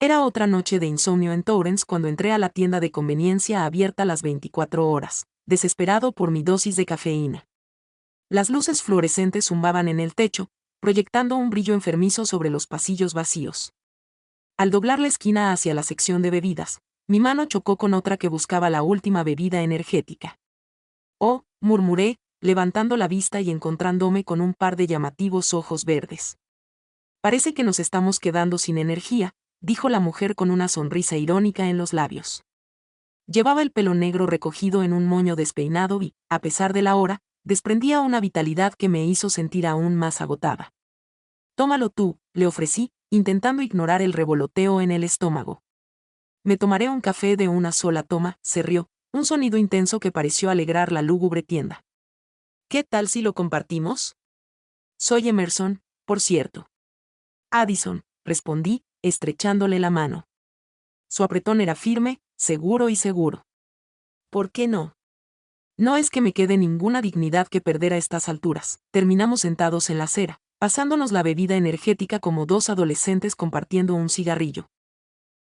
Era otra noche de insomnio en Torrance cuando entré a la tienda de conveniencia abierta las 24 horas, desesperado por mi dosis de cafeína. Las luces fluorescentes zumbaban en el techo, proyectando un brillo enfermizo sobre los pasillos vacíos. Al doblar la esquina hacia la sección de bebidas, mi mano chocó con otra que buscaba la última bebida energética. «Oh», murmuré, levantando la vista y encontrándome con un par de llamativos ojos verdes. «Parece que nos estamos quedando sin energía», dijo la mujer con una sonrisa irónica en los labios. Llevaba el pelo negro recogido en un moño despeinado y, a pesar de la hora, desprendía una vitalidad que me hizo sentir aún más agotada. «Tómalo tú», le ofrecí, intentando ignorar el revoloteo en el estómago. «Me tomaré un café de una sola toma», se rió, un sonido intenso que pareció alegrar la lúgubre tienda. «¿Qué tal si lo compartimos?» «Soy Emerson, por cierto». «Addison», respondí, estrechándole la mano. Su apretón era firme, seguro y seguro. «¿Por qué no?» «No es que me quede ninguna dignidad que perder a estas alturas». Terminamos sentados en la acera, pasándonos la bebida energética como dos adolescentes compartiendo un cigarrillo.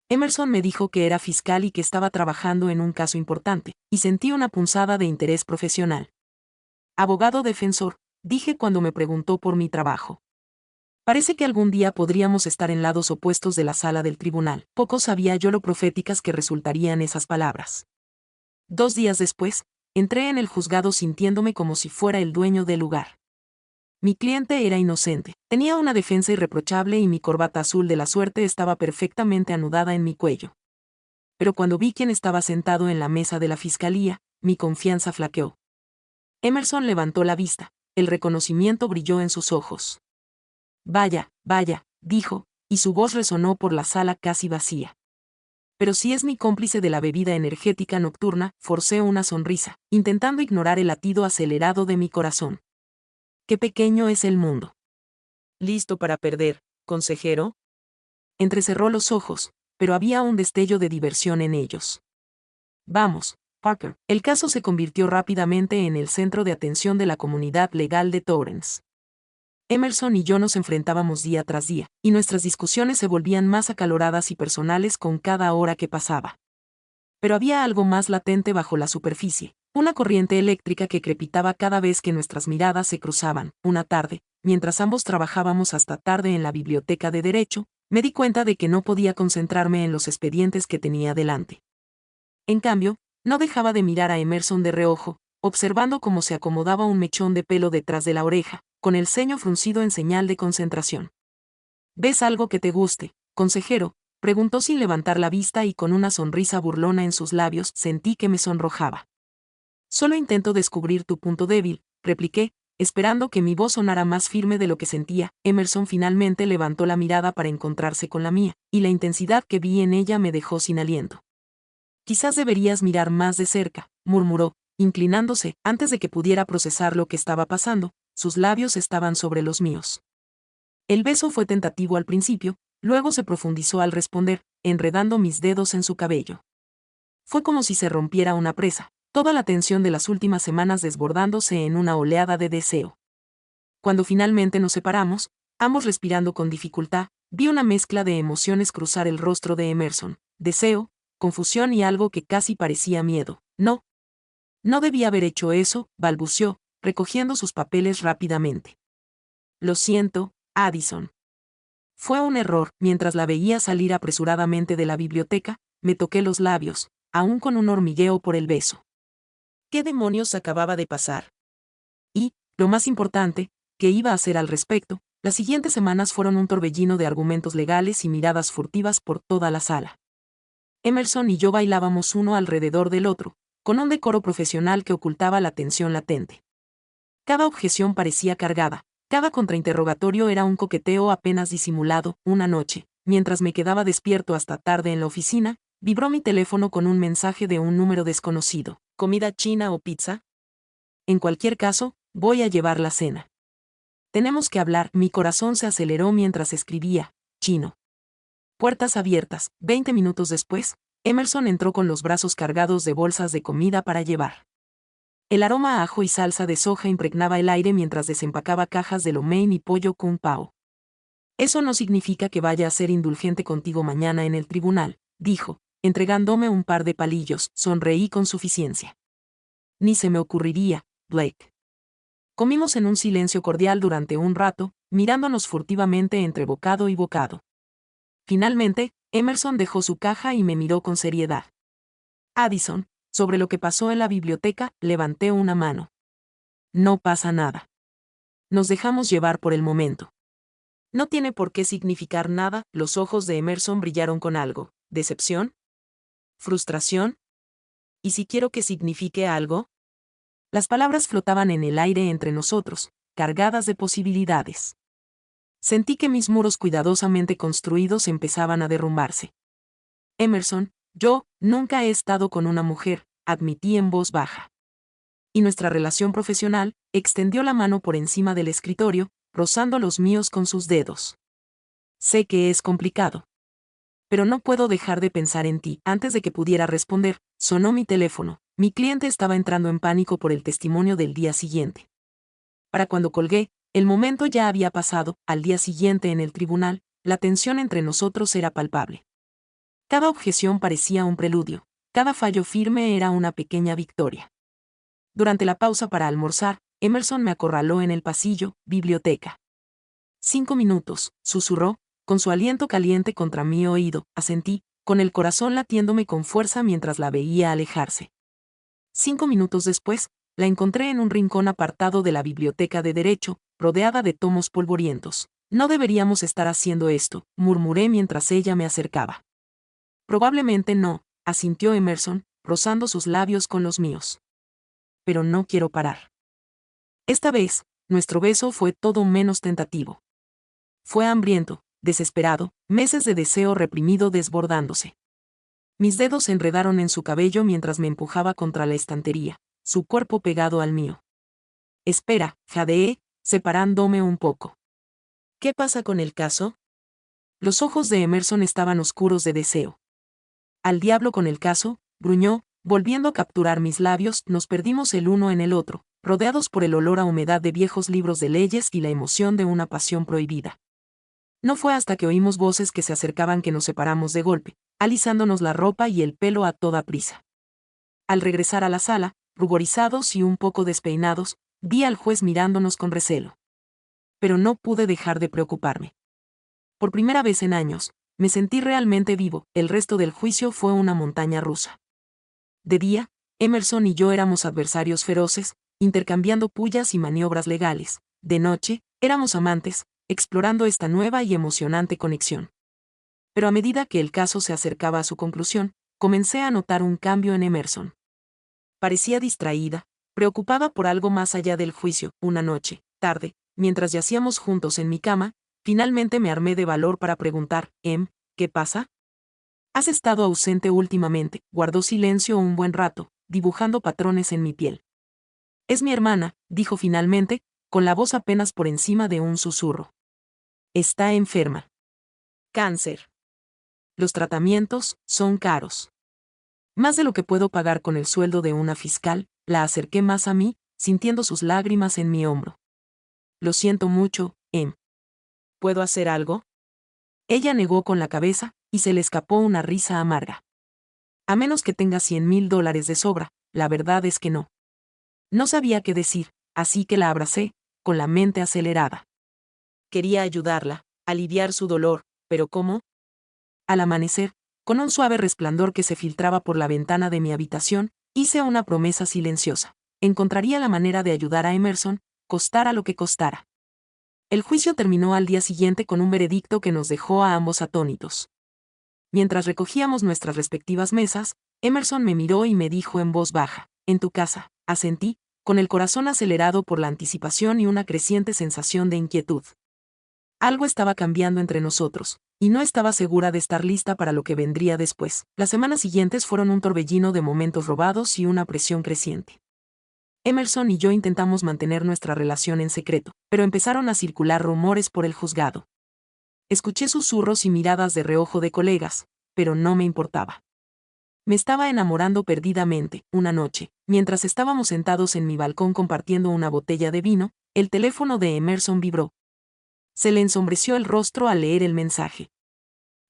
Emerson me dijo que era fiscal y que estaba trabajando en un caso importante, y sentí una punzada de interés profesional. «Abogado defensor», dije cuando me preguntó por mi trabajo. Parece que algún día podríamos estar en lados opuestos de la sala del tribunal. Poco sabía yo lo proféticas que resultarían esas palabras. 2 días después, entré en el juzgado sintiéndome como si fuera el dueño del lugar. Mi cliente era inocente, tenía una defensa irreprochable y mi corbata azul de la suerte estaba perfectamente anudada en mi cuello. Pero cuando vi quién estaba sentado en la mesa de la fiscalía, mi confianza flaqueó. Emerson levantó la vista, el reconocimiento brilló en sus ojos. «Vaya, vaya», dijo, y su voz resonó por la sala casi vacía. «Pero si es mi cómplice de la bebida energética nocturna», forcé una sonrisa, intentando ignorar el latido acelerado de mi corazón. «Qué pequeño es el mundo». «¿Listo para perder, consejero?» Entrecerró los ojos, pero había un destello de diversión en ellos. «Vamos, Parker». El caso se convirtió rápidamente en el centro de atención de la comunidad legal de Torrance. Emerson y yo nos enfrentábamos día tras día, y nuestras discusiones se volvían más acaloradas y personales con cada hora que pasaba. Pero había algo más latente bajo la superficie, una corriente eléctrica que crepitaba cada vez que nuestras miradas se cruzaban. Una tarde, mientras ambos trabajábamos hasta tarde en la biblioteca de Derecho, me di cuenta de que no podía concentrarme en los expedientes que tenía delante. En cambio, no dejaba de mirar a Emerson de reojo, observando cómo se acomodaba un mechón de pelo detrás de la oreja, con el ceño fruncido en señal de concentración. «¿Ves algo que te guste, consejero?», preguntó sin levantar la vista y con una sonrisa burlona en sus labios. Sentí que me sonrojaba. «Solo intento descubrir tu punto débil», repliqué, esperando que mi voz sonara más firme de lo que sentía. Emerson finalmente levantó la mirada para encontrarse con la mía, y la intensidad que vi en ella me dejó sin aliento. «Quizás deberías mirar más de cerca», murmuró, inclinándose. Antes de que pudiera procesar lo que estaba pasando, sus labios estaban sobre los míos. El beso fue tentativo al principio, luego se profundizó al responder, enredando mis dedos en su cabello. Fue como si se rompiera una presa, toda la tensión de las últimas semanas desbordándose en una oleada de deseo. Cuando finalmente nos separamos, ambos respirando con dificultad, vi una mezcla de emociones cruzar el rostro de Emerson: deseo, confusión y algo que casi parecía miedo. No debía haber hecho eso», balbuceó, recogiendo sus papeles rápidamente. «Lo siento, Addison». Fue un error. Mientras la veía salir apresuradamente de la biblioteca, me toqué los labios, aún con un hormigueo por el beso. ¿Qué demonios acababa de pasar? Y, lo más importante, ¿qué iba a hacer al respecto? Las siguientes semanas fueron un torbellino de argumentos legales y miradas furtivas por toda la sala. Emerson y yo bailábamos uno alrededor del otro, con un decoro profesional que ocultaba la tensión latente. Cada objeción parecía cargada, cada contrainterrogatorio era un coqueteo apenas disimulado. Una noche, mientras me quedaba despierto hasta tarde en la oficina, vibró mi teléfono con un mensaje de un número desconocido. «¿Comida china o pizza?» «En cualquier caso, voy a llevar la cena». «Tenemos que hablar». Mi corazón se aceleró mientras escribía. «Chino». Puertas abiertas. 20 minutos después, Emerson entró con los brazos cargados de bolsas de comida para llevar. El aroma a ajo y salsa de soja impregnaba el aire mientras desempacaba cajas de lo mein y pollo kung pao. Eso no significa que vaya a ser indulgente contigo mañana en el tribunal, dijo, entregándome un par de palillos. Sonreí con suficiencia. Ni se me ocurriría, Blake. Comimos en un silencio cordial durante un rato, mirándonos furtivamente entre bocado y bocado. Finalmente, Emerson dejó su caja y me miró con seriedad. Addison, sobre lo que pasó en la biblioteca, levanté una mano. No pasa nada. Nos dejamos llevar por el momento. No tiene por qué significar nada. Los ojos de Emerson brillaron con algo. ¿Decepción? ¿Frustración? ¿Y si quiero que signifique algo? Las palabras flotaban en el aire entre nosotros, cargadas de posibilidades. Sentí que mis muros cuidadosamente construidos empezaban a derrumbarse. Emerson, yo nunca he estado con una mujer, admití en voz baja. Y nuestra relación profesional, extendió la mano por encima del escritorio, rozando los míos con sus dedos. Sé que es complicado. Pero no puedo dejar de pensar en ti. Antes de que pudiera responder, sonó mi teléfono. Mi cliente estaba entrando en pánico por el testimonio del día siguiente. Para cuando colgué, el momento ya había pasado. Al día siguiente en el tribunal, la tensión entre nosotros era palpable. Cada objeción parecía un preludio, cada fallo firme era una pequeña victoria. Durante la pausa para almorzar, Emerson me acorraló en el pasillo, biblioteca. 5 minutos, susurró, con su aliento caliente contra mi oído, asentí, con el corazón latiéndome con fuerza mientras la veía alejarse. 5 minutos después, la encontré en un rincón apartado de la biblioteca de Derecho, rodeada de tomos polvorientos. No deberíamos estar haciendo esto, murmuré mientras ella me acercaba. Probablemente no, asintió Emerson, rozando sus labios con los míos. Pero no quiero parar. Esta vez, nuestro beso fue todo menos tentativo. Fue hambriento, desesperado, meses de deseo reprimido desbordándose. Mis dedos se enredaron en su cabello mientras me empujaba contra la estantería, su cuerpo pegado al mío. Espera, jadeé, separándome un poco. ¿Qué pasa con el caso? Los ojos de Emerson estaban oscuros de deseo. Al diablo con el caso, gruñó, volviendo a capturar mis labios. Nos perdimos el uno en el otro, rodeados por el olor a humedad de viejos libros de leyes y la emoción de una pasión prohibida. No fue hasta que oímos voces que se acercaban que nos separamos de golpe, alisándonos la ropa y el pelo a toda prisa. Al regresar a la sala, ruborizados y un poco despeinados, vi al juez mirándonos con recelo. Pero no pude dejar de preocuparme. Por primera vez en años, me sentí realmente vivo. El resto del juicio fue una montaña rusa. De día, Emerson y yo éramos adversarios feroces, intercambiando pullas y maniobras legales. De noche, éramos amantes, explorando esta nueva y emocionante conexión. Pero a medida que el caso se acercaba a su conclusión, comencé a notar un cambio en Emerson. Parecía distraída, preocupada por algo más allá del juicio. Una noche, tarde, mientras yacíamos juntos en mi cama, finalmente me armé de valor para preguntar, ¿qué pasa? Has estado ausente últimamente. Guardó silencio un buen rato, dibujando patrones en mi piel. Es mi hermana, dijo finalmente, con la voz apenas por encima de un susurro. Está enferma. Cáncer. Los tratamientos son caros. Más de lo que puedo pagar con el sueldo de una fiscal. La acerqué más a mí, sintiendo sus lágrimas en mi hombro. Lo siento mucho, ¿Puedo hacer algo? Ella negó con la cabeza, y se le escapó una risa amarga. A menos que tenga $100,000 de sobra, la verdad es que no. No sabía qué decir, así que la abracé, con la mente acelerada. Quería ayudarla, aliviar su dolor, pero ¿cómo? Al amanecer, con un suave resplandor que se filtraba por la ventana de mi habitación, hice una promesa silenciosa. Encontraría la manera de ayudar a Emerson, costara lo que costara. El juicio terminó al día siguiente con un veredicto que nos dejó a ambos atónitos. Mientras recogíamos nuestras respectivas mesas, Emerson me miró y me dijo en voz baja, «En tu casa», asentí, con el corazón acelerado por la anticipación y una creciente sensación de inquietud. Algo estaba cambiando entre nosotros, y no estaba segura de estar lista para lo que vendría después. Las semanas siguientes fueron un torbellino de momentos robados y una presión creciente. Emerson y yo intentamos mantener nuestra relación en secreto, pero empezaron a circular rumores por el juzgado. Escuché susurros y miradas de reojo de colegas, pero no me importaba. Me estaba enamorando perdidamente. Una noche, mientras estábamos sentados en mi balcón compartiendo una botella de vino, el teléfono de Emerson vibró. Se le ensombreció el rostro al leer el mensaje.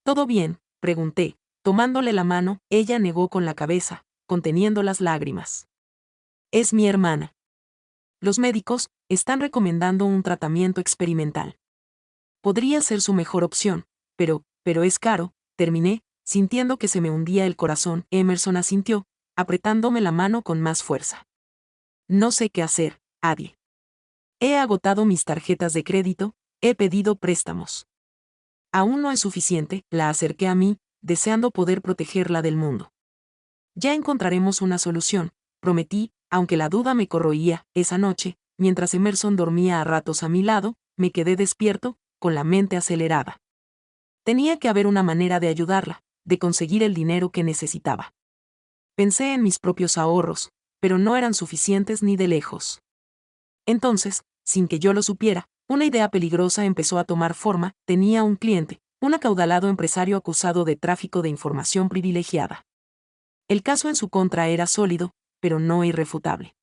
¿Todo bien?, pregunté. Tomándole la mano, ella negó con la cabeza, conteniendo las lágrimas. Es mi hermana. Los médicos están recomendando un tratamiento experimental. Podría ser su mejor opción, pero es caro, terminé, sintiendo que se me hundía el corazón. Emerson asintió, apretándome la mano con más fuerza. No sé qué hacer, Addie. He agotado mis tarjetas de crédito, he pedido préstamos. Aún no es suficiente, la acerqué a mí, deseando poder protegerla del mundo. Ya encontraremos una solución, prometí, aunque la duda me corroía. Esa noche, mientras Emerson dormía a ratos a mi lado, me quedé despierto, con la mente acelerada. Tenía que haber una manera de ayudarla, de conseguir el dinero que necesitaba. Pensé en mis propios ahorros, pero no eran suficientes ni de lejos. Entonces, sin que yo lo supiera, una idea peligrosa empezó a tomar forma. Tenía un cliente, un acaudalado empresario acusado de tráfico de información privilegiada. El caso en su contra era sólido, pero no irrefutable.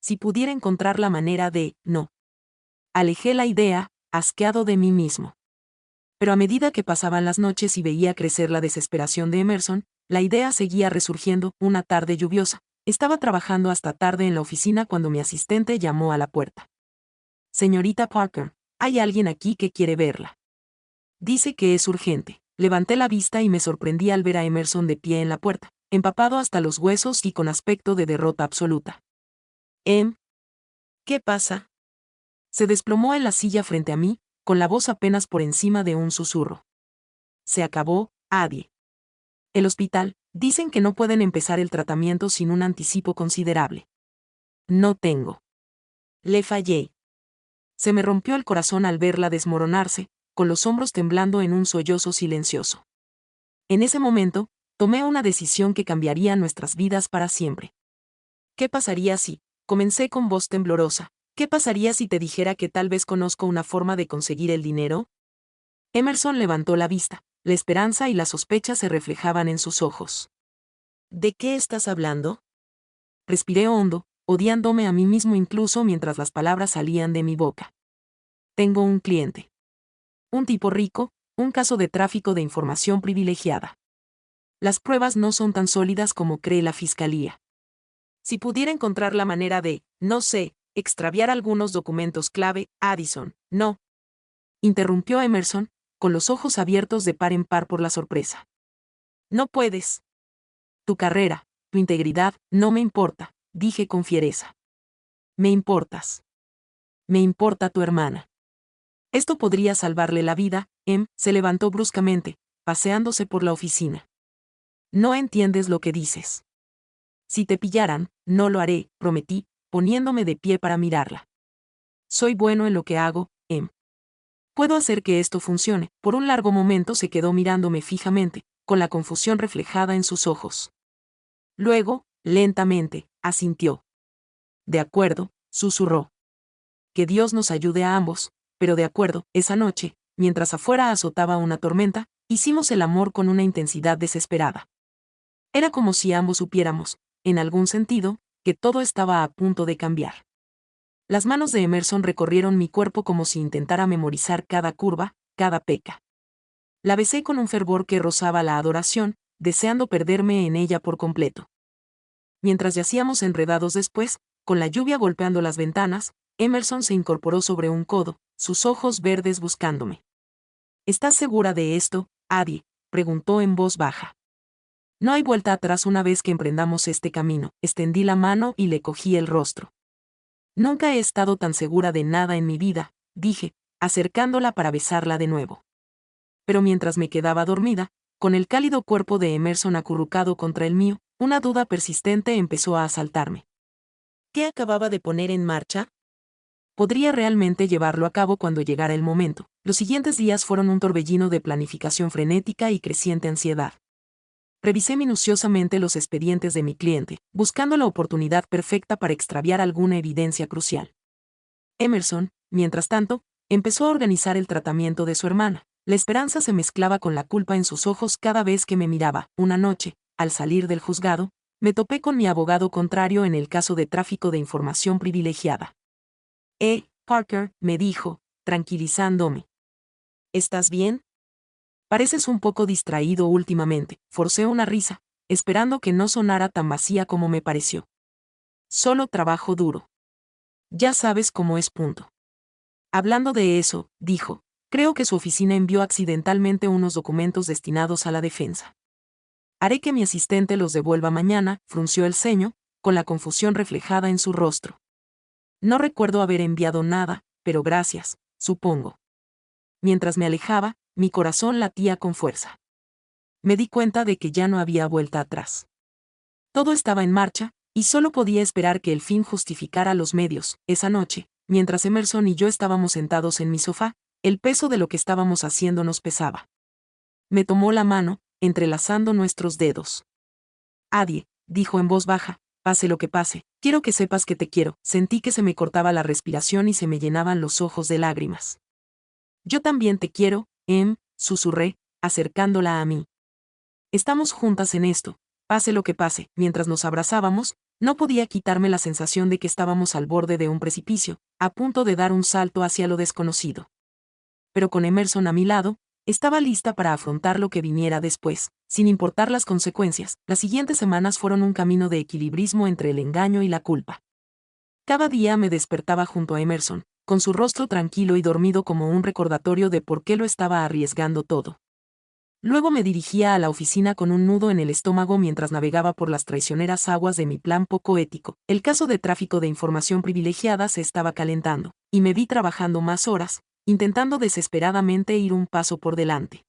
Si pudiera encontrar la manera de, no. Alejé la idea, asqueado de mí mismo. Pero a medida que pasaban las noches y veía crecer la desesperación de Emerson, la idea seguía resurgiendo. Una tarde lluviosa, estaba trabajando hasta tarde en la oficina cuando mi asistente llamó a la puerta. Señorita Parker, hay alguien aquí que quiere verla. Dice que es urgente. Levanté la vista y me sorprendí al ver a Emerson de pie en la puerta, empapado hasta los huesos y con aspecto de derrota absoluta. ¿Qué pasa? Se desplomó en la silla frente a mí, con la voz apenas por encima de un susurro. Se acabó, Addie. El hospital, dicen que no pueden empezar el tratamiento sin un anticipo considerable. No tengo. Le fallé. Se me rompió el corazón al verla desmoronarse, con los hombros temblando en un sollozo silencioso. En ese momento, tomé una decisión que cambiaría nuestras vidas para siempre. ¿Qué pasaría si? Comencé con voz temblorosa. ¿Qué pasaría si te dijera que tal vez conozco una forma de conseguir el dinero? Emerson levantó la vista, la esperanza y la sospecha se reflejaban en sus ojos. ¿De qué estás hablando? Respiré hondo, odiándome a mí mismo incluso mientras las palabras salían de mi boca. Tengo un cliente. Un tipo rico, un caso de tráfico de información privilegiada. Las pruebas no son tan sólidas como cree la fiscalía. Si pudiera encontrar la manera de, no sé, extraviar algunos documentos clave, Addison, no. Interrumpió Emerson, con los ojos abiertos de par en par por la sorpresa. No puedes. Tu carrera, tu integridad, no me importa, dije con fiereza. Me importas. Me importa tu hermana. Esto podría salvarle la vida. Se levantó bruscamente, paseándose por la oficina. No entiendes lo que dices. Si te pillaran, no lo haré, prometí, poniéndome de pie para mirarla. Soy bueno en lo que hago, Puedo hacer que esto funcione. Por un largo momento se quedó mirándome fijamente, con la confusión reflejada en sus ojos. Luego, lentamente, asintió. De acuerdo, susurró. Que Dios nos ayude a ambos, pero de acuerdo. Esa noche, mientras afuera azotaba una tormenta, hicimos el amor con una intensidad desesperada. Era como si ambos supiéramos, en algún sentido, que todo estaba a punto de cambiar. Las manos de Emerson recorrieron mi cuerpo como si intentara memorizar cada curva, cada peca. La besé con un fervor que rozaba la adoración, deseando perderme en ella por completo. Mientras yacíamos enredados después, con la lluvia golpeando las ventanas, Emerson se incorporó sobre un codo, sus ojos verdes buscándome. ¿Estás segura de esto, Addie?, preguntó en voz baja. No hay vuelta atrás una vez que emprendamos este camino. Extendí la mano y le cogí el rostro. Nunca he estado tan segura de nada en mi vida, dije, acercándola para besarla de nuevo. Pero mientras me quedaba dormida, con el cálido cuerpo de Emerson acurrucado contra el mío, una duda persistente empezó a asaltarme. ¿Qué acababa de poner en marcha? ¿Podría realmente llevarlo a cabo cuando llegara el momento? Los siguientes días fueron un torbellino de planificación frenética y creciente ansiedad. Revisé minuciosamente los expedientes de mi cliente, buscando la oportunidad perfecta para extraviar alguna evidencia crucial. Emerson, mientras tanto, empezó a organizar el tratamiento de su hermana. La esperanza se mezclaba con la culpa en sus ojos cada vez que me miraba. Una noche, al salir del juzgado, me topé con mi abogado contrario en el caso de tráfico de información privilegiada. Parker, me dijo, tranquilizándome. ¿Estás bien? Pareces un poco distraído últimamente. Forcé una risa, esperando que no sonara tan vacía como me pareció. Solo trabajo duro. Ya sabes cómo es. Hablando de eso, dijo, creo que su oficina envió accidentalmente unos documentos destinados a la defensa. Haré que mi asistente los devuelva mañana, frunció el ceño, con la confusión reflejada en su rostro. No recuerdo haber enviado nada, pero gracias, supongo. Mientras me alejaba, mi corazón latía con fuerza. Me di cuenta de que ya no había vuelta atrás. Todo estaba en marcha, y solo podía esperar que el fin justificara los medios. Esa noche, mientras Emerson y yo estábamos sentados en mi sofá, el peso de lo que estábamos haciendo nos pesaba. Me tomó la mano, entrelazando nuestros dedos. Adie, dijo en voz baja, pase lo que pase, quiero que sepas que te quiero. Sentí que se me cortaba la respiración y se me llenaban los ojos de lágrimas. Yo también te quiero, susurré, acercándola a mí. Estamos juntas en esto, pase lo que pase. Mientras nos abrazábamos, no podía quitarme la sensación de que estábamos al borde de un precipicio, a punto de dar un salto hacia lo desconocido. Pero con Emerson a mi lado, estaba lista para afrontar lo que viniera después, sin importar las consecuencias. Las siguientes semanas fueron un camino de equilibrismo entre el engaño y la culpa. Cada día me despertaba junto a Emerson, con su rostro tranquilo y dormido como un recordatorio de por qué lo estaba arriesgando todo. Luego me dirigía a la oficina con un nudo en el estómago mientras navegaba por las traicioneras aguas de mi plan poco ético. El caso de tráfico de información privilegiada se estaba calentando, y me vi trabajando más horas, intentando desesperadamente ir un paso por delante.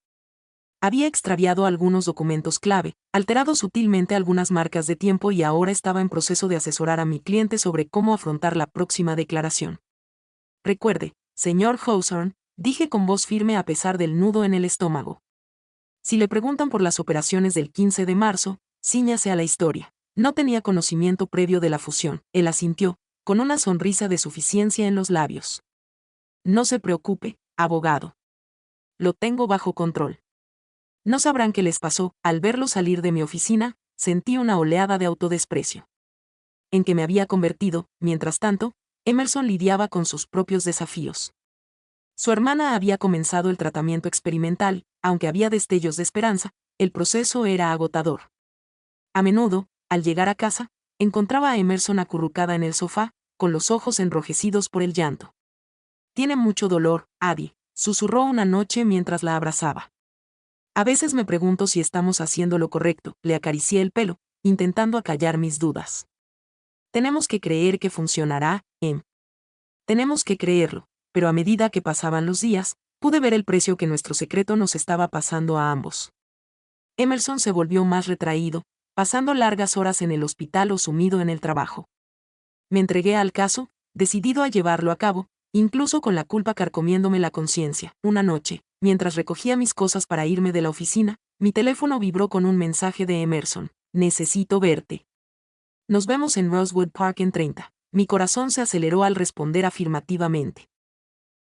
Había extraviado algunos documentos clave, alterado sutilmente algunas marcas de tiempo y ahora estaba en proceso de asesorar a mi cliente sobre cómo afrontar la próxima declaración. Recuerde, señor Hawthorne, dije con voz firme a pesar del nudo en el estómago. Si le preguntan por las operaciones del 15 de marzo, cíñase a la historia. No tenía conocimiento previo de la fusión. Él asintió, con una sonrisa de suficiencia en los labios. No se preocupe, abogado. Lo tengo bajo control. No sabrán qué les pasó. Al verlo salir de mi oficina, sentí una oleada de autodesprecio. En que me había convertido, mientras tanto, Emerson lidiaba con sus propios desafíos. Su hermana había comenzado el tratamiento experimental, aunque había destellos de esperanza, el proceso era agotador. A menudo, al llegar a casa, encontraba a Emerson acurrucada en el sofá, con los ojos enrojecidos por el llanto. Tiene mucho dolor, Adie, susurró una noche mientras la abrazaba. A veces me pregunto si estamos haciendo lo correcto. Le acaricié el pelo, intentando acallar mis dudas. Tenemos que creer que funcionará, Tenemos que creerlo, pero a medida que pasaban los días, pude ver el precio que nuestro secreto nos estaba pasando a ambos. Emerson se volvió más retraído, pasando largas horas en el hospital o sumido en el trabajo. Me entregué al caso, decidido a llevarlo a cabo, incluso con la culpa carcomiéndome la conciencia. Una noche, mientras recogía mis cosas para irme de la oficina, mi teléfono vibró con un mensaje de Emerson. Necesito verte. Nos vemos en Rosewood Park en 30. Mi corazón se aceleró al responder afirmativamente.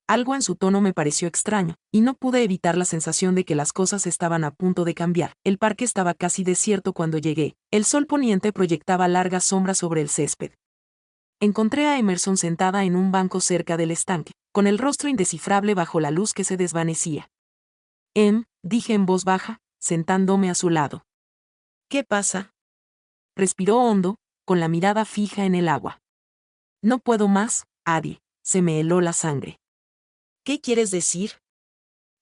Algo en su tono me pareció extraño, y no pude evitar la sensación de que las cosas estaban a punto de cambiar. El parque estaba casi desierto cuando llegué. El sol poniente proyectaba largas sombras sobre el césped. Encontré a Emerson sentada en un banco cerca del estanque, con el rostro indescifrable bajo la luz que se desvanecía. Dije en voz baja, sentándome a su lado. ¿Qué pasa? Respiró hondo, con la mirada fija en el agua. No puedo más, Adie, se me heló la sangre. ¿Qué quieres decir?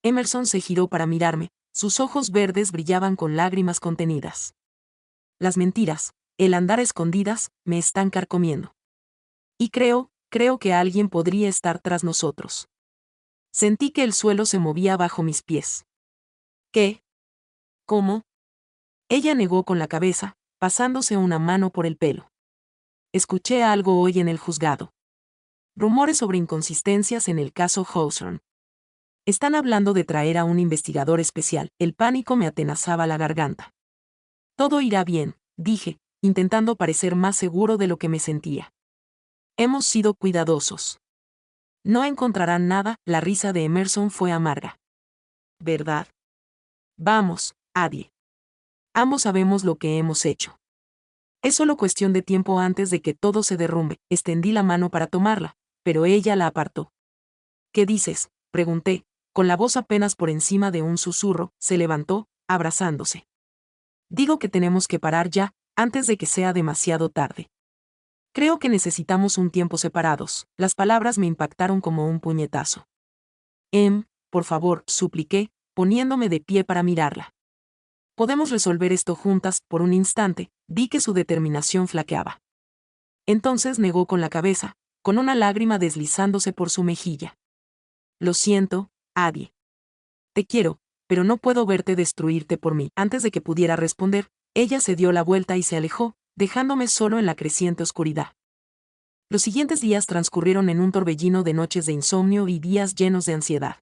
Emerson se giró para mirarme, sus ojos verdes brillaban con lágrimas contenidas. Las mentiras, el andar a escondidas, me están carcomiendo. Y creo que alguien podría estar tras nosotros. Sentí que el suelo se movía bajo mis pies. ¿Qué? ¿Cómo? Ella negó con la cabeza, pasándose una mano por el pelo. Escuché algo hoy en el juzgado. Rumores sobre inconsistencias en el caso Hawthorne. Están hablando de traer a un investigador especial. El pánico me atenazaba la garganta. Todo irá bien, dije, intentando parecer más seguro de lo que me sentía. Hemos sido cuidadosos. No encontrarán nada. La risa de Emerson fue amarga. ¿Verdad? Vamos, Adie. Ambos sabemos lo que hemos hecho. Es solo cuestión de tiempo antes de que todo se derrumbe. Extendí la mano para tomarla, pero ella la apartó. ¿Qué dices?, pregunté, con la voz apenas por encima de un susurro. Se levantó, abrazándose. Digo que tenemos que parar ya, antes de que sea demasiado tarde. Creo que necesitamos un tiempo separados. Las palabras me impactaron como un puñetazo. Por favor, supliqué, poniéndome de pie para mirarla. Podemos resolver esto juntas. Por un instante, vi que su determinación flaqueaba. Entonces negó con la cabeza, con una lágrima deslizándose por su mejilla. Lo siento, Addie. Te quiero, pero no puedo verte destruirte por mí. Antes de que pudiera responder, ella se dio la vuelta y se alejó, dejándome solo en la creciente oscuridad. Los siguientes días transcurrieron en un torbellino de noches de insomnio y días llenos de ansiedad.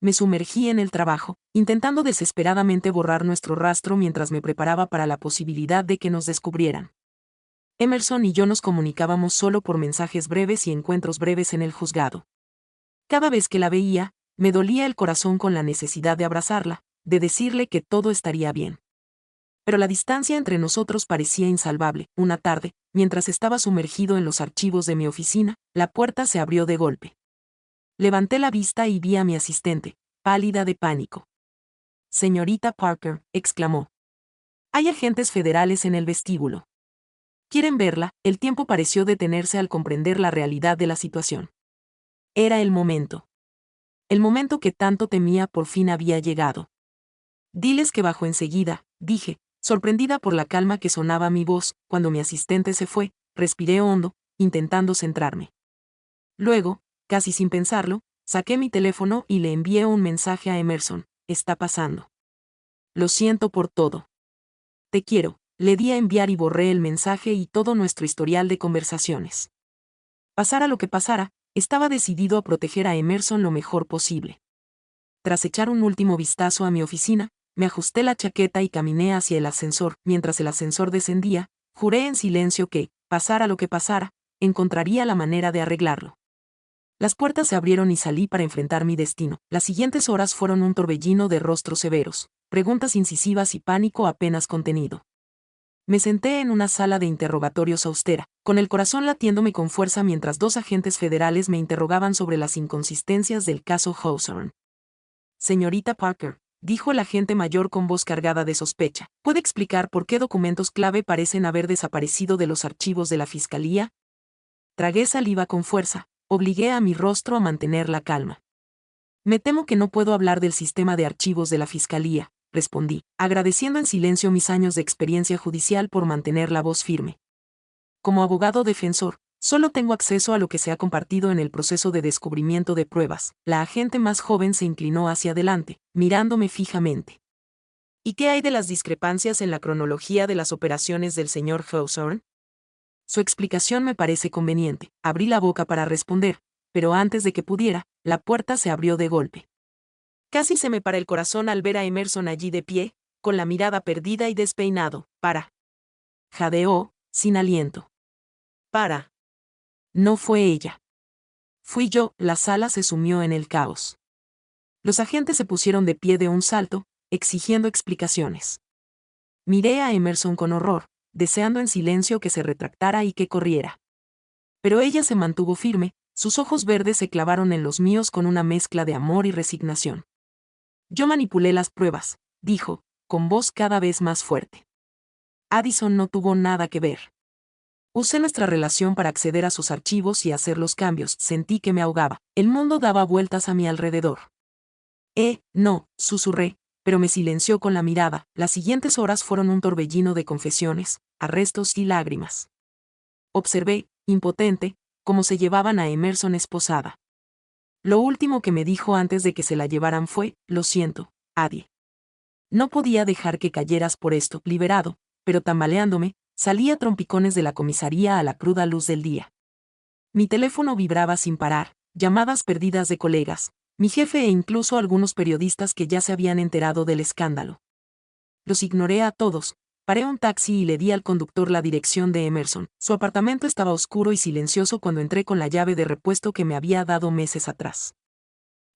Me sumergí en el trabajo, intentando desesperadamente borrar nuestro rastro mientras me preparaba para la posibilidad de que nos descubrieran. Emerson y yo nos comunicábamos solo por mensajes breves y encuentros breves en el juzgado. Cada vez que la veía, me dolía el corazón con la necesidad de abrazarla, de decirle que todo estaría bien. Pero la distancia entre nosotros parecía insalvable. Una tarde, mientras estaba sumergido en los archivos de mi oficina, la puerta se abrió de golpe. Levanté la vista y vi a mi asistente, pálida de pánico. «Señorita Parker», exclamó. «Hay agentes federales en el vestíbulo. ¿Quieren verla?». El tiempo pareció detenerse al comprender la realidad de la situación. Era el momento. El momento que tanto temía por fin había llegado. «Diles que bajo enseguida», dije, sorprendida por la calma que sonaba mi voz. Cuando mi asistente se fue, respiré hondo, intentando centrarme. Luego, casi sin pensarlo, saqué mi teléfono y le envié un mensaje a Emerson. «Está pasando. Lo siento por todo. Te quiero», le di a enviar y borré el mensaje y todo nuestro historial de conversaciones. Pasara lo que pasara, estaba decidido a proteger a Emerson lo mejor posible. Tras echar un último vistazo a mi oficina, me ajusté la chaqueta y caminé hacia el ascensor. Mientras el ascensor descendía, juré en silencio que, pasara lo que pasara, encontraría la manera de arreglarlo. Las puertas se abrieron y salí para enfrentar mi destino. Las siguientes horas fueron un torbellino de rostros severos, preguntas incisivas y pánico apenas contenido. Me senté en una sala de interrogatorios austera, con el corazón latiéndome con fuerza mientras dos agentes federales me interrogaban sobre las inconsistencias del caso Hawthorne. «Señorita Parker», dijo el agente mayor con voz cargada de sospecha, «¿puede explicar por qué documentos clave parecen haber desaparecido de los archivos de la Fiscalía?». Tragué saliva con fuerza, obligué a mi rostro a mantener la calma. «Me temo que no puedo hablar del sistema de archivos de la Fiscalía», respondí, agradeciendo en silencio mis años de experiencia judicial por mantener la voz firme. «Como abogado defensor, solo tengo acceso a lo que se ha compartido en el proceso de descubrimiento de pruebas». La agente más joven se inclinó hacia adelante, mirándome fijamente. «¿Y qué hay de las discrepancias en la cronología de las operaciones del señor Hawthorne?». «Su explicación me parece conveniente». Abrí la boca para responder, pero antes de que pudiera, la puerta se abrió de golpe. Casi se me para el corazón al ver a Emerson allí de pie, con la mirada perdida y despeinado. «Para». Jadeó, sin aliento. «Para». No fue ella. Fui yo. La sala se sumió en el caos. Los agentes se pusieron de pie de un salto, exigiendo explicaciones. Miré a Emerson con horror, deseando en silencio que se retractara y que corriera. Pero ella se mantuvo firme, sus ojos verdes se clavaron en los míos con una mezcla de amor y resignación. «Yo manipulé las pruebas», dijo, con voz cada vez más fuerte. «Addison no tuvo nada que ver. Usé nuestra relación para acceder a sus archivos y hacer los cambios». Sentí que me ahogaba. El mundo daba vueltas a mi alrededor. No», susurré, pero me silenció con la mirada. Las siguientes horas fueron un torbellino de confesiones, arrestos y lágrimas. Observé, impotente, cómo se llevaban a Emerson esposada. Lo último que me dijo antes de que se la llevaran fue: «Lo siento, Addie. No podía dejar que cayeras por esto». Liberado, pero tambaleándome, salí a trompicones de la comisaría a la cruda luz del día. Mi teléfono vibraba sin parar, llamadas perdidas de colegas, mi jefe e incluso algunos periodistas que ya se habían enterado del escándalo. Los ignoré a todos. Paré un taxi y le di al conductor la dirección de Emerson. Su apartamento estaba oscuro y silencioso cuando entré con la llave de repuesto que me había dado meses atrás.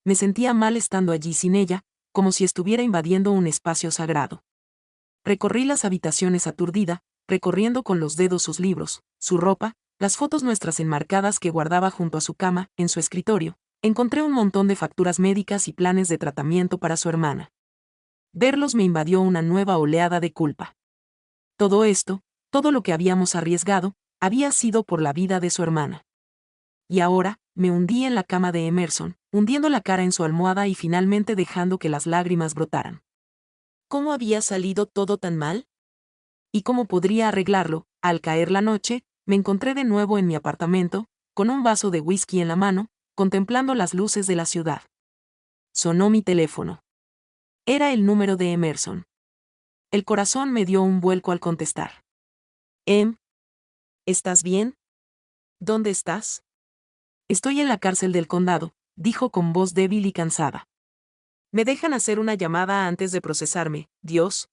Me sentía mal estando allí sin ella, como si estuviera invadiendo un espacio sagrado. Recorrí las habitaciones aturdida, recorriendo con los dedos sus libros, su ropa, las fotos nuestras enmarcadas que guardaba junto a su cama, en su escritorio, Encontré un montón de facturas médicas y planes de tratamiento para su hermana. Verlos me invadió una nueva oleada de culpa. Todo esto, todo lo que habíamos arriesgado, había sido por la vida de su hermana. Y ahora, me hundí en la cama de Emerson, hundiendo la cara en su almohada y finalmente dejando que las lágrimas brotaran. ¿Cómo había salido todo tan mal? ¿Y cómo podría arreglarlo? Al caer la noche, me encontré de nuevo en mi apartamento, con un vaso de whisky en la mano, contemplando las luces de la ciudad. Sonó mi teléfono. Era el número de Emerson. El corazón me dio un vuelco al contestar. ¿Estás bien? ¿Dónde estás? Estoy en la cárcel del condado, dijo con voz débil y cansada. ¿Me dejan hacer una llamada antes de procesarme? Dios,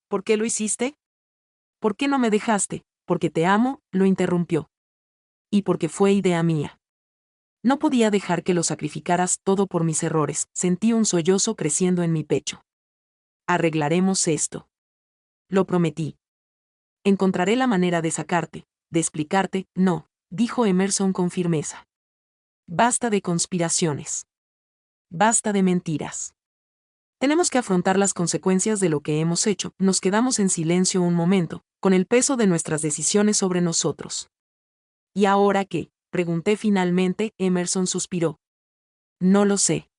¿por qué lo hiciste? ¿Por qué no me dejaste? Porque te amo, lo interrumpió. Y porque fue idea mía. No podía dejar que lo sacrificaras todo por mis errores, sentí un sollozo creciendo en mi pecho. Arreglaremos esto. Lo prometí. Encontraré la manera de sacarte, de explicarte, no, dijo Emerson con firmeza. Basta de conspiraciones. Basta de mentiras. Tenemos que afrontar las consecuencias de lo que hemos hecho. Nos quedamos en silencio un momento, con el peso de nuestras decisiones sobre nosotros. ¿Y ahora qué? Pregunté finalmente. Emerson suspiró. No lo sé.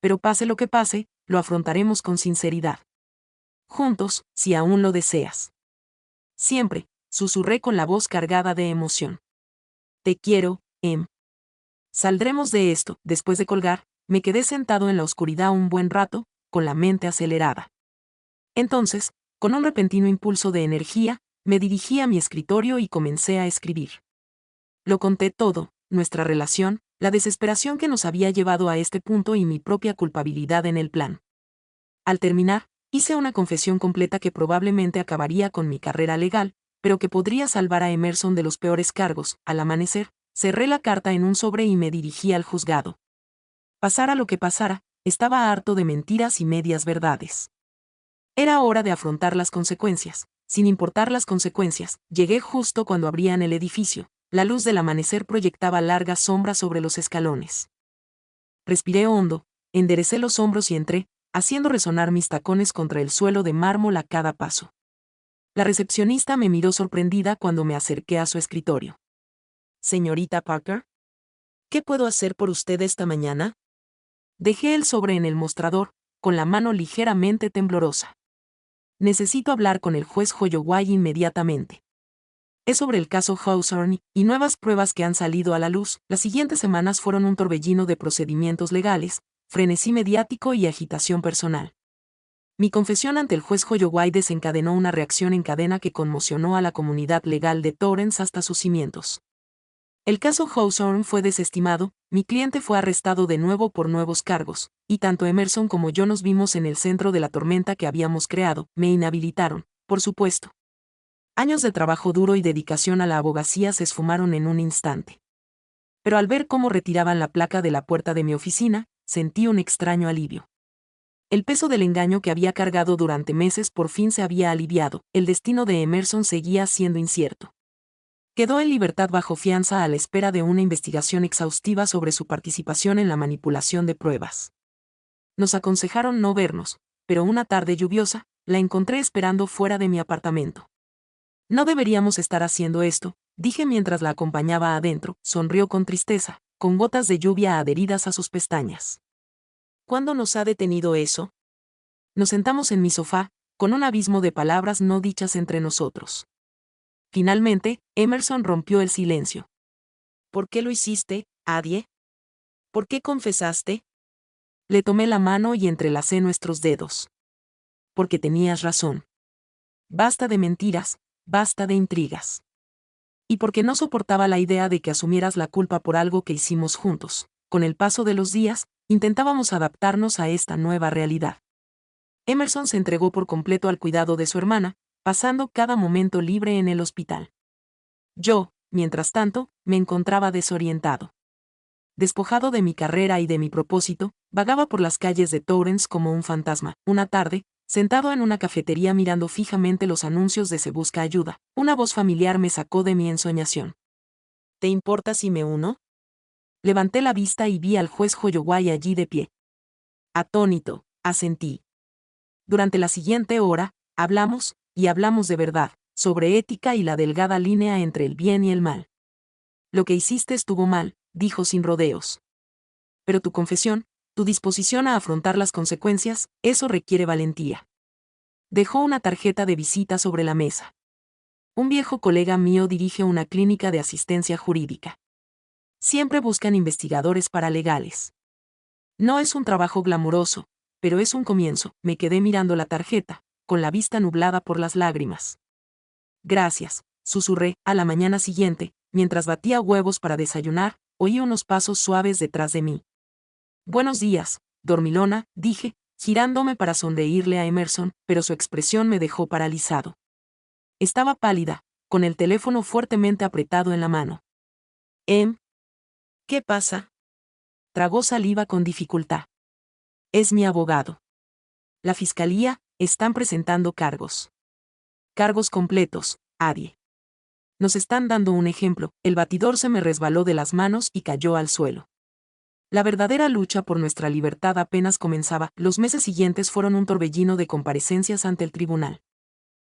Pero pase lo que pase, lo afrontaremos con sinceridad. Juntos, si aún lo deseas. Siempre, susurré con la voz cargada de emoción. Te quiero, Saldremos de esto. Después de colgar, me quedé sentado en la oscuridad un buen rato, con la mente acelerada. Entonces, con un repentino impulso de energía, me dirigí a mi escritorio y comencé a escribir. Lo conté todo, nuestra relación, la desesperación que nos había llevado a este punto y mi propia culpabilidad en el plan. Al terminar, hice una confesión completa que probablemente acabaría con mi carrera legal, pero que podría salvar a Emerson de los peores cargos. Al amanecer, cerré la carta en un sobre y me dirigí al juzgado. Pasara lo que pasara, estaba harto de mentiras y medias verdades. Era hora de afrontar las consecuencias. Sin importar las consecuencias, llegué justo cuando abrían el edificio. La luz del amanecer proyectaba largas sombras sobre los escalones. Respiré hondo, enderecé los hombros y entré, haciendo resonar mis tacones contra el suelo de mármol a cada paso. La recepcionista me miró sorprendida cuando me acerqué a su escritorio. Señorita Parker, ¿qué puedo hacer por usted esta mañana? Dejé el sobre en el mostrador, con la mano ligeramente temblorosa. Necesito hablar con el juez Holloway inmediatamente. Es sobre el caso Hawthorne y nuevas pruebas que han salido a la luz. Las siguientes semanas fueron un torbellino de procedimientos legales, frenesí mediático y agitación personal. Mi confesión ante el juez Holloway desencadenó una reacción en cadena que conmocionó a la comunidad legal de Torrance hasta sus cimientos. El caso Hawthorne fue desestimado, mi cliente fue arrestado de nuevo por nuevos cargos, y tanto Emerson como yo nos vimos en el centro de la tormenta que habíamos creado. Me inhabilitaron, por supuesto. Años de trabajo duro y dedicación a la abogacía se esfumaron en un instante. Pero al ver cómo retiraban la placa de la puerta de mi oficina, sentí un extraño alivio. El peso del engaño que había cargado durante meses por fin se había aliviado. El destino de Emerson seguía siendo incierto. Quedó en libertad bajo fianza a la espera de una investigación exhaustiva sobre su participación en la manipulación de pruebas. Nos aconsejaron no vernos, pero una tarde lluviosa, la encontré esperando fuera de mi apartamento. No deberíamos estar haciendo esto, dije mientras la acompañaba adentro. Sonrió con tristeza, con gotas de lluvia adheridas a sus pestañas. ¿Cuándo nos ha detenido eso? Nos sentamos en mi sofá, con un abismo de palabras no dichas entre nosotros. Finalmente, Emerson rompió el silencio. ¿Por qué lo hiciste, Adie? ¿Por qué confesaste? Le tomé la mano y entrelacé nuestros dedos. Porque tenías razón. Basta de mentiras, basta de intrigas. Y porque no soportaba la idea de que asumieras la culpa por algo que hicimos juntos. Con el paso de los días, intentábamos adaptarnos a esta nueva realidad. Emerson se entregó por completo al cuidado de su hermana, pasando cada momento libre en el hospital. Yo, mientras tanto, me encontraba desorientado. Despojado de mi carrera y de mi propósito, vagaba por las calles de Torrance como un fantasma. Una tarde, sentado en una cafetería mirando fijamente los anuncios de Se Busca Ayuda, una voz familiar me sacó de mi ensoñación. ¿Te importa si me uno? Levanté la vista y vi al juez Holloway allí de pie. Atónito, asentí. Durante la siguiente hora, hablamos, y hablamos de verdad, sobre ética y la delgada línea entre el bien y el mal. Lo que hiciste estuvo mal, dijo sin rodeos. Pero tu confesión, tu disposición a afrontar las consecuencias, eso requiere valentía. Dejó una tarjeta de visita sobre la mesa. Un viejo colega mío dirige una clínica de asistencia jurídica. Siempre buscan investigadores paralegales. No es un trabajo glamuroso, pero es un comienzo. Me quedé mirando la tarjeta, con la vista nublada por las lágrimas. Gracias, susurré. A la mañana siguiente, mientras batía huevos para desayunar, oí unos pasos suaves detrás de mí. Buenos días, dormilona, dije, girándome para sonreírle a Emerson, pero su expresión me dejó paralizado. Estaba pálida, con el teléfono fuertemente apretado en la mano. ¿Qué pasa? Tragó saliva con dificultad. Es mi abogado. La fiscalía, están presentando cargos. Cargos completos, Adie. Nos están dando un ejemplo. El batidor se me resbaló de las manos y cayó al suelo. La verdadera lucha por nuestra libertad apenas comenzaba. Los meses siguientes fueron un torbellino de comparecencias ante el tribunal.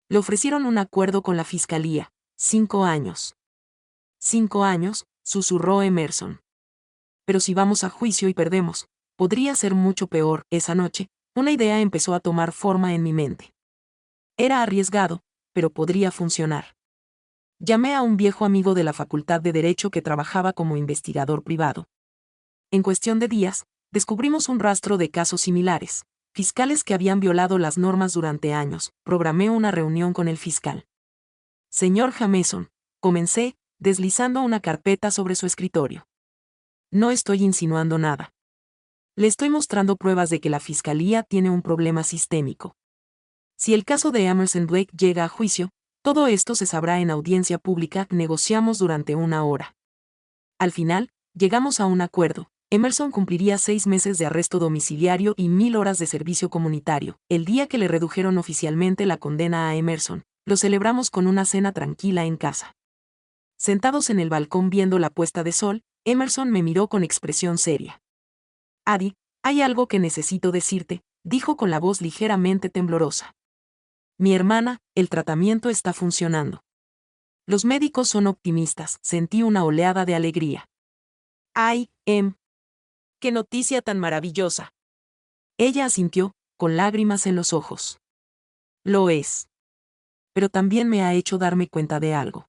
Le ofrecieron un acuerdo con la fiscalía. 5 años. 5 años, susurró Emerson. Pero si vamos a juicio y perdemos, podría ser mucho peor. Esa noche, una idea empezó a tomar forma en mi mente. Era arriesgado, pero podría funcionar. Llamé a un viejo amigo de la Facultad de Derecho que trabajaba como investigador privado. En cuestión de días, descubrimos un rastro de casos similares, fiscales que habían violado las normas durante años. Programé una reunión con el fiscal. Señor Jameson, comencé, deslizando una carpeta sobre su escritorio. No estoy insinuando nada. Le estoy mostrando pruebas de que la fiscalía tiene un problema sistémico. Si el caso de Emerson Blake llega a juicio, todo esto se sabrá en audiencia pública. Negociamos durante 1 hora. Al final, llegamos a un acuerdo. Emerson cumpliría 6 meses de arresto domiciliario y 1000 horas de servicio comunitario. El día que le redujeron oficialmente la condena a Emerson, lo celebramos con una cena tranquila en casa. Sentados en el balcón viendo la puesta de sol, Emerson me miró con expresión seria. Adie, hay algo que necesito decirte, dijo con la voz ligeramente temblorosa. Mi hermana, el tratamiento está funcionando. Los médicos son optimistas. Sentí una oleada de alegría. ¡Ay, qué noticia tan maravillosa! Ella asintió, con lágrimas en los ojos. Lo es. Pero también me ha hecho darme cuenta de algo.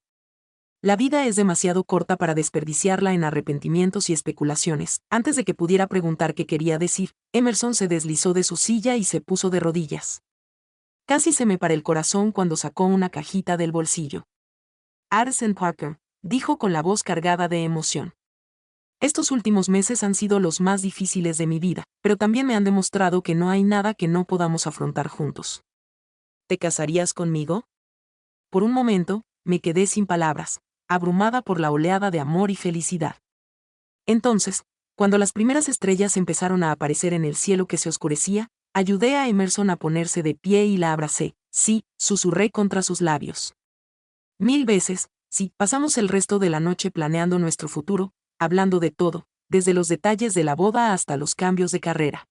La vida es demasiado corta para desperdiciarla en arrepentimientos y especulaciones. Antes de que pudiera preguntar qué quería decir, Emerson se deslizó de su silla y se puso de rodillas. Casi se me para el corazón cuando sacó una cajita del bolsillo. Addison Parker, dijo con la voz cargada de emoción. Estos últimos meses han sido los más difíciles de mi vida, pero también me han demostrado que no hay nada que no podamos afrontar juntos. ¿Te casarías conmigo? Por un momento, me quedé sin palabras, abrumada por la oleada de amor y felicidad. Entonces, cuando las primeras estrellas empezaron a aparecer en el cielo que se oscurecía, ayudé a Emerson a ponerse de pie y la abracé. Sí, susurré contra sus labios. 1000 veces, sí. Pasamos el resto de la noche planeando nuestro futuro, hablando de todo, desde los detalles de la boda hasta los cambios de carrera.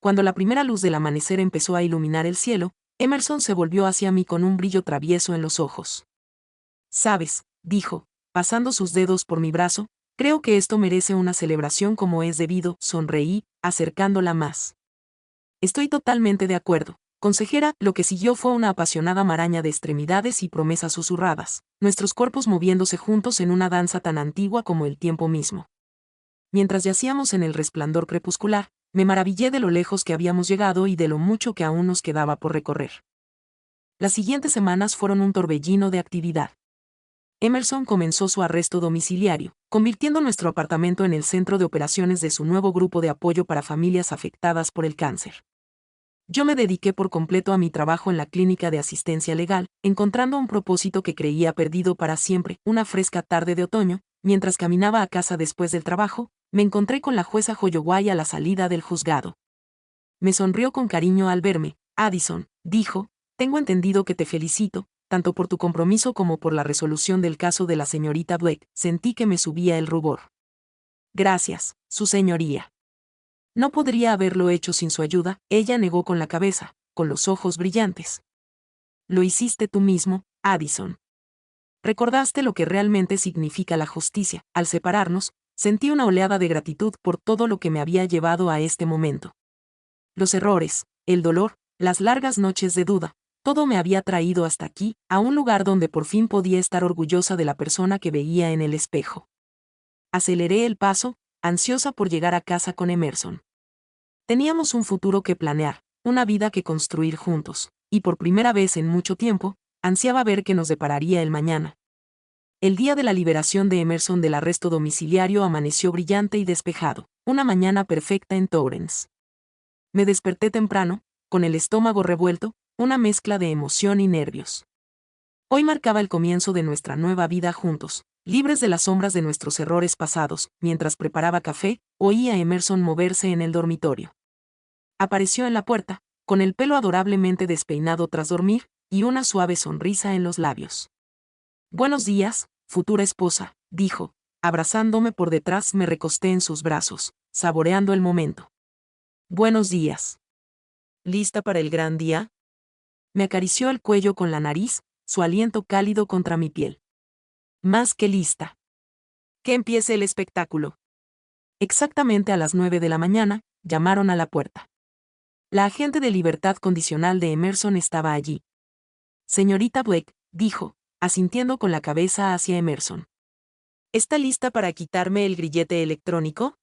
Cuando la primera luz del amanecer empezó a iluminar el cielo, Emerson se volvió hacia mí con un brillo travieso en los ojos. «Sabes», dijo, pasando sus dedos por mi brazo, «creo que esto merece una celebración como es debido». Sonreí, acercándola más. «Estoy totalmente de acuerdo, consejera». Lo que siguió fue una apasionada maraña de extremidades y promesas susurradas, nuestros cuerpos moviéndose juntos en una danza tan antigua como el tiempo mismo. Mientras yacíamos en el resplandor crepuscular, me maravillé de lo lejos que habíamos llegado y de lo mucho que aún nos quedaba por recorrer. Las siguientes semanas fueron un torbellino de actividad. Emerson comenzó su arresto domiciliario, convirtiendo nuestro apartamento en el centro de operaciones de su nuevo grupo de apoyo para familias afectadas por el cáncer. Yo me dediqué por completo a mi trabajo en la clínica de asistencia legal, encontrando un propósito que creía perdido para siempre. Una fresca tarde de otoño, mientras caminaba a casa después del trabajo, me encontré con la jueza Holloway a la salida del juzgado. Me sonrió con cariño al verme. «Addison», dijo, «tengo entendido que te felicito, tanto por tu compromiso como por la resolución del caso de la señorita Blake». Sentí que me subía el rubor. Gracias, su señoría. No podría haberlo hecho sin su ayuda, ella negó con la cabeza, con los ojos brillantes. Lo hiciste tú mismo, Addison. Recordaste lo que realmente significa la justicia. Al separarnos, sentí una oleada de gratitud por todo lo que me había llevado a este momento. Los errores, el dolor, las largas noches de duda, todo me había traído hasta aquí, a un lugar donde por fin podía estar orgullosa de la persona que veía en el espejo. Aceleré el paso, ansiosa por llegar a casa con Emerson. Teníamos un futuro que planear, una vida que construir juntos, y por primera vez en mucho tiempo, ansiaba ver qué nos depararía el mañana. El día de la liberación de Emerson del arresto domiciliario amaneció brillante y despejado, una mañana perfecta en Torrance. Me desperté temprano, con el estómago revuelto, una mezcla de emoción y nervios. Hoy marcaba el comienzo de nuestra nueva vida juntos, libres de las sombras de nuestros errores pasados. Mientras preparaba café, oí a Emerson moverse en el dormitorio. Apareció en la puerta, con el pelo adorablemente despeinado tras dormir, y una suave sonrisa en los labios. Buenos días, futura esposa, dijo. Abrazándome por detrás me recosté en sus brazos, saboreando el momento. Buenos días. ¿Lista para el gran día? Me acarició el cuello con la nariz, su aliento cálido contra mi piel. Más que lista. Que empiece el espectáculo. Exactamente a las 9 de la mañana, llamaron a la puerta. La agente de libertad condicional de Emerson estaba allí. Señorita Blake, dijo, asintiendo con la cabeza hacia Emerson. ¿Está lista para quitarme el grillete electrónico?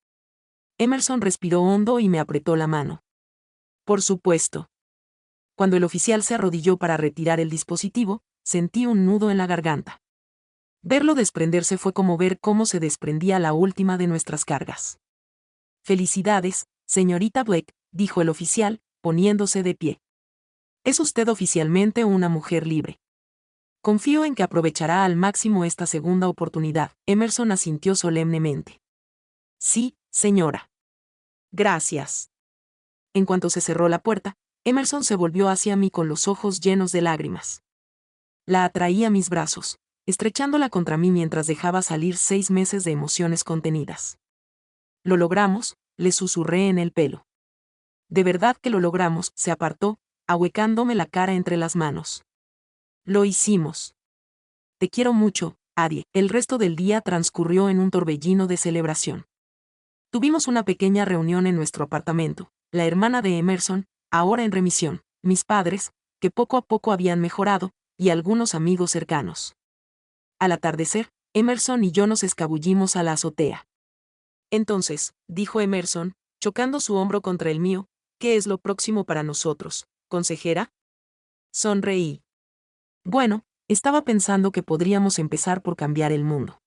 Emerson respiró hondo y me apretó la mano. Por supuesto. Cuando el oficial se arrodilló para retirar el dispositivo, sentí un nudo en la garganta. Verlo desprenderse fue como ver cómo se desprendía la última de nuestras cargas. Felicidades, señorita Blake, dijo el oficial, poniéndose de pie. Es usted oficialmente una mujer libre. Confío en que aprovechará al máximo esta segunda oportunidad. Emerson asintió solemnemente. Sí, señora. Gracias. En cuanto se cerró la puerta, Emerson se volvió hacia mí con los ojos llenos de lágrimas. La atraí a mis brazos, estrechándola contra mí mientras dejaba salir 6 meses de emociones contenidas. Lo logramos, le susurré en el pelo. De verdad que lo logramos, se apartó, ahuecándome la cara entre las manos. Lo hicimos. Te quiero mucho, Addie. El resto del día transcurrió en un torbellino de celebración. Tuvimos una pequeña reunión en nuestro apartamento, la hermana de Emerson, ahora en remisión, mis padres, que poco a poco habían mejorado, y algunos amigos cercanos. Al atardecer, Emerson y yo nos escabullimos a la azotea. Entonces, dijo Emerson, chocando su hombro contra el mío, ¿qué es lo próximo para nosotros, consejera? Sonreí. Bueno, estaba pensando que podríamos empezar por cambiar el mundo.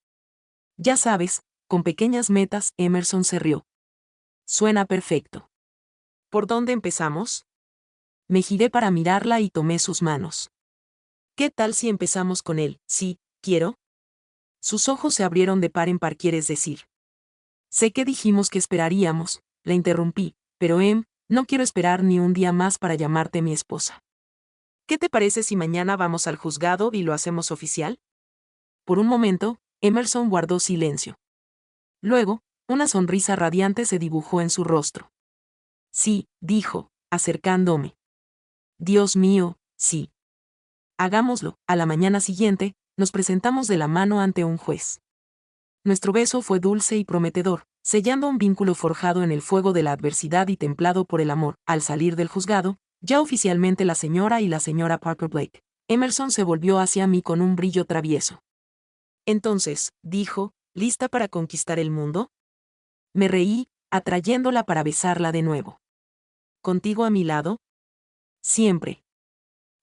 Ya sabes, con pequeñas metas. Emerson se rió. Suena perfecto. ¿Por dónde empezamos? Me giré para mirarla y tomé sus manos. ¿Qué tal si empezamos con él? Sí, quiero. Sus ojos se abrieron de par en par. ¿Quieres decir? Sé que dijimos que esperaríamos, la interrumpí, pero no quiero esperar ni un día más para llamarte mi esposa. ¿Qué te parece si mañana vamos al juzgado y lo hacemos oficial? Por un momento, Emerson guardó silencio. Luego, una sonrisa radiante se dibujó en su rostro. Sí, dijo, acercándome. Dios mío, sí. Hagámoslo. A la mañana siguiente, nos presentamos de la mano ante un juez. Nuestro beso fue dulce y prometedor, sellando un vínculo forjado en el fuego de la adversidad y templado por el amor. Al salir del juzgado, ya oficialmente la señora y la señora Parker Blake, Emerson se volvió hacia mí con un brillo travieso. Entonces, dijo, ¿lista para conquistar el mundo? Me reí, atrayéndola para besarla de nuevo. ¿Contigo a mi lado? Siempre.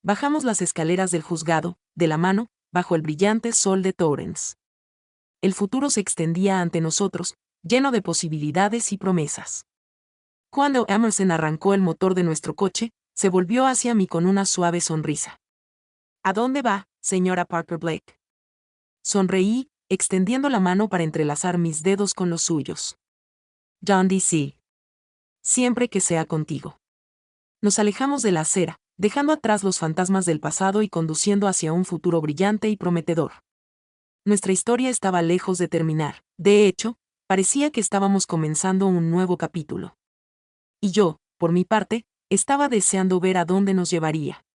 Bajamos las escaleras del juzgado, de la mano, bajo el brillante sol de Torrance. El futuro se extendía ante nosotros, lleno de posibilidades y promesas. Cuando Emerson arrancó el motor de nuestro coche, se volvió hacia mí con una suave sonrisa. ¿A dónde va, señora Parker Blake? Sonreí, extendiendo la mano para entrelazar mis dedos con los suyos. John D.C. Siempre que sea contigo. Nos alejamos de la acera, dejando atrás los fantasmas del pasado y conduciendo hacia un futuro brillante y prometedor. Nuestra historia estaba lejos de terminar. De hecho, Parecía que estábamos comenzando un nuevo capítulo. Y yo, por mi parte, estaba deseando ver a dónde nos llevaría.